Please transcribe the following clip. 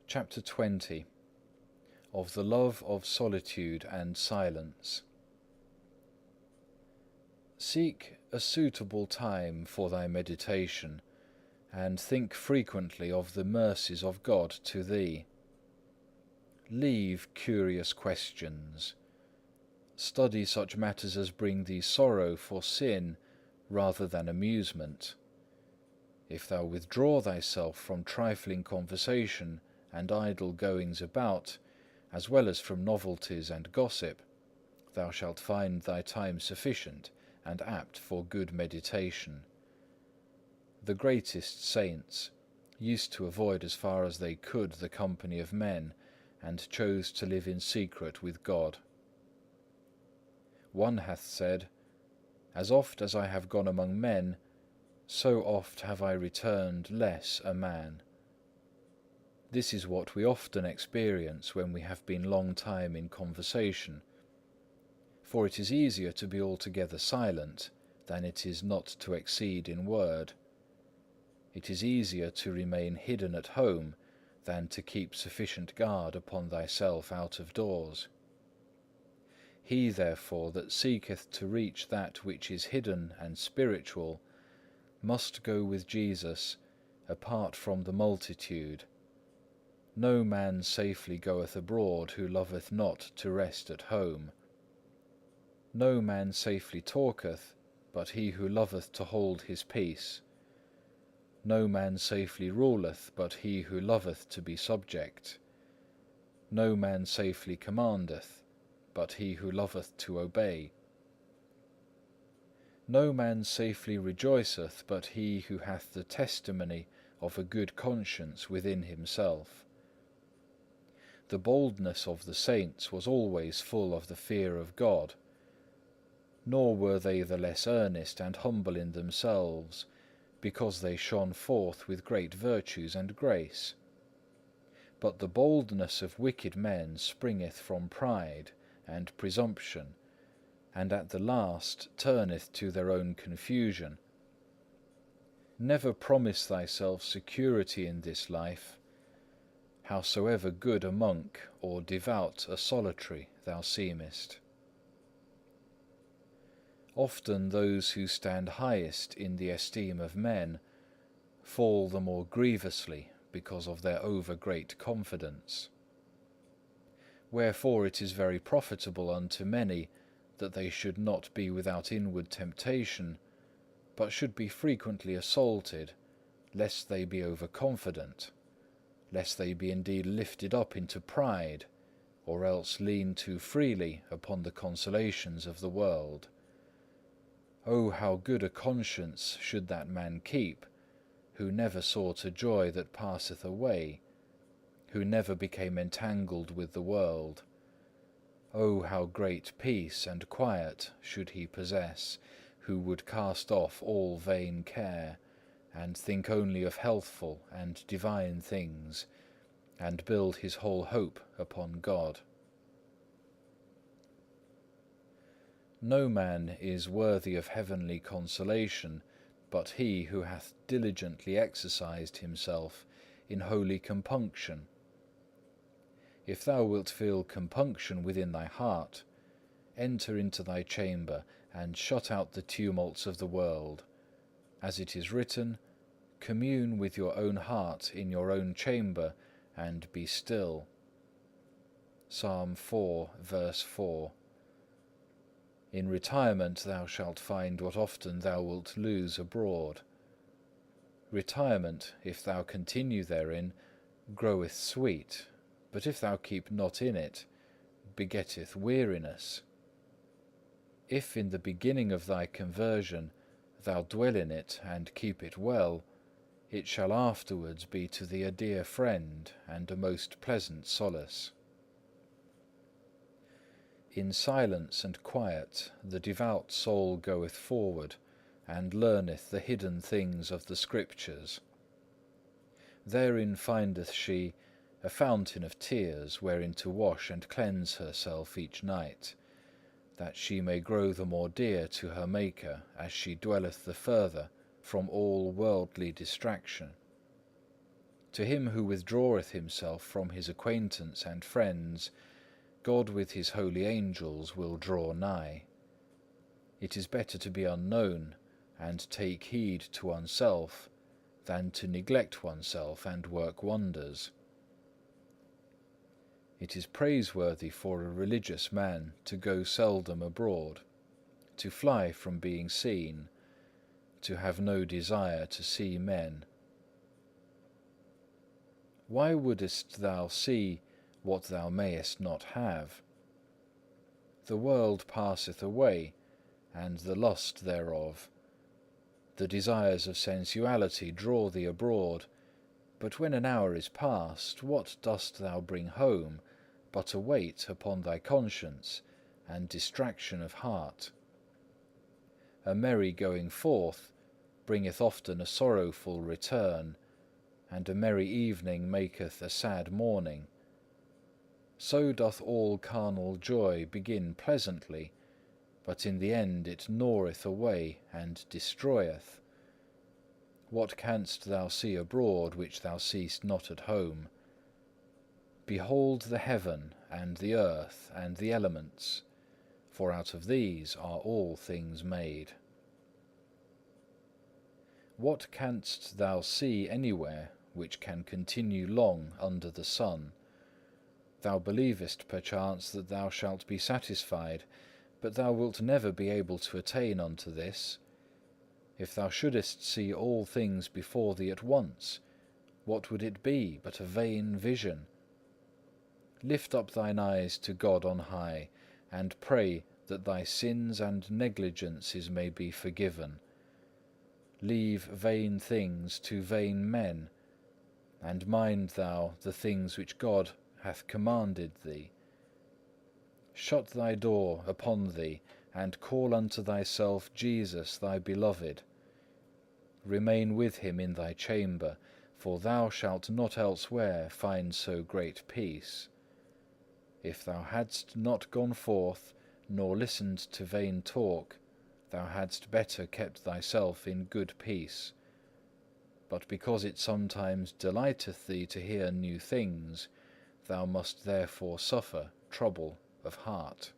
Chapter 20. Of the love of solitude and silence. Seek a suitable time for thy meditation, and think frequently of the mercies of God to thee. Leave curious questions. Study such matters as bring thee sorrow for sin rather than amusement. If thou withdraw thyself from trifling conversation and idle goings about, as well as from novelties and gossip, thou shalt find thy time sufficient and apt for good meditation. The greatest saints used to avoid as far as they could the company of men, and chose to live in secret with God. One hath said, "As oft as I have gone among men, so oft have I returned less a man." This is what we often experience when we have been long time in conversation. For it is easier to be altogether silent than it is not to exceed in word. It is easier to remain hidden at home than to keep sufficient guard upon thyself out of doors. He therefore that seeketh to reach that which is hidden and spiritual must go with Jesus apart from the multitude. No man safely goeth abroad who loveth not to rest at home. No man safely talketh but he who loveth to hold his peace. No man safely ruleth but he who loveth to be subject. No man safely commandeth but he who loveth to obey. No man safely rejoiceth but he who hath the testimony of a good conscience within himself. The boldness of the saints was always full of the fear of God, nor were they the less earnest and humble in themselves, because they shone forth with great virtues and grace. But the boldness of wicked men springeth from pride and presumption, and at the last turneth to their own confusion. Never promise thyself security in this life, howsoever good a monk or devout a solitary thou seemest. Often those who stand highest in the esteem of men fall the more grievously because of their over-great confidence. Wherefore it is very profitable unto many that they should not be without inward temptation, but should be frequently assaulted, lest they be overconfident, lest they be indeed lifted up into pride, or else lean too freely upon the consolations of the world. O how good a conscience should that man keep, who never sought a joy that passeth away, who never became entangled with the world. O how great peace and quiet should he possess, who would cast off all vain care, and think only of healthful and divine things, and build his whole hope upon God. No man is worthy of heavenly consolation but he who hath diligently exercised himself in holy compunction. If thou wilt feel compunction within thy heart, enter into thy chamber and shut out the tumults of the world. As it is written, commune with your own heart in your own chamber and be still. Psalm 4, verse 4. In retirement thou shalt find what often thou wilt lose abroad. Retirement, if thou continue therein, groweth sweet, but if thou keep not in it, begetteth weariness. If in the beginning of thy conversion thou dwell in it and keep it well, it shall afterwards be to thee a dear friend and a most pleasant solace. In silence and quiet the devout soul goeth forward, and learneth the hidden things of the Scriptures. Therein findeth she a fountain of tears wherein to wash and cleanse herself each night, that she may grow the more dear to her Maker as she dwelleth the further from all worldly distraction. To him who withdraweth himself from his acquaintance and friends, God with his holy angels will draw nigh. It is better to be unknown and take heed to oneself than to neglect oneself and work wonders. It is praiseworthy for a religious man to go seldom abroad, to fly from being seen, to have no desire to see men. Why wouldest thou see what thou mayest not have? The world passeth away, and the lust thereof. The desires of sensuality draw thee abroad, but when an hour is past, what dost thou bring home but a weight upon thy conscience and distraction of heart? A merry going forth bringeth often a sorrowful return, and a merry evening maketh a sad morning. So doth all carnal joy begin pleasantly, but in the end it gnaweth away and destroyeth. What canst thou see abroad which thou seest not at home? Behold the heaven and the earth and the elements, for out of these are all things made. What canst thou see anywhere which can continue long under the sun? Thou believest perchance that thou shalt be satisfied, but thou wilt never be able to attain unto this. If thou shouldest see all things before thee at once, what would it be but a vain vision? Lift up thine eyes to God on high, and pray that thy sins and negligences may be forgiven. Leave vain things to vain men, and mind thou the things which God hath commanded thee. Shut thy door upon thee, and call unto thyself Jesus thy beloved. Remain with him in thy chamber, for thou shalt not elsewhere find so great peace. If thou hadst not gone forth, nor listened to vain talk, thou hadst better kept thyself in good peace. But because it sometimes delighteth thee to hear new things, thou must therefore suffer trouble of heart.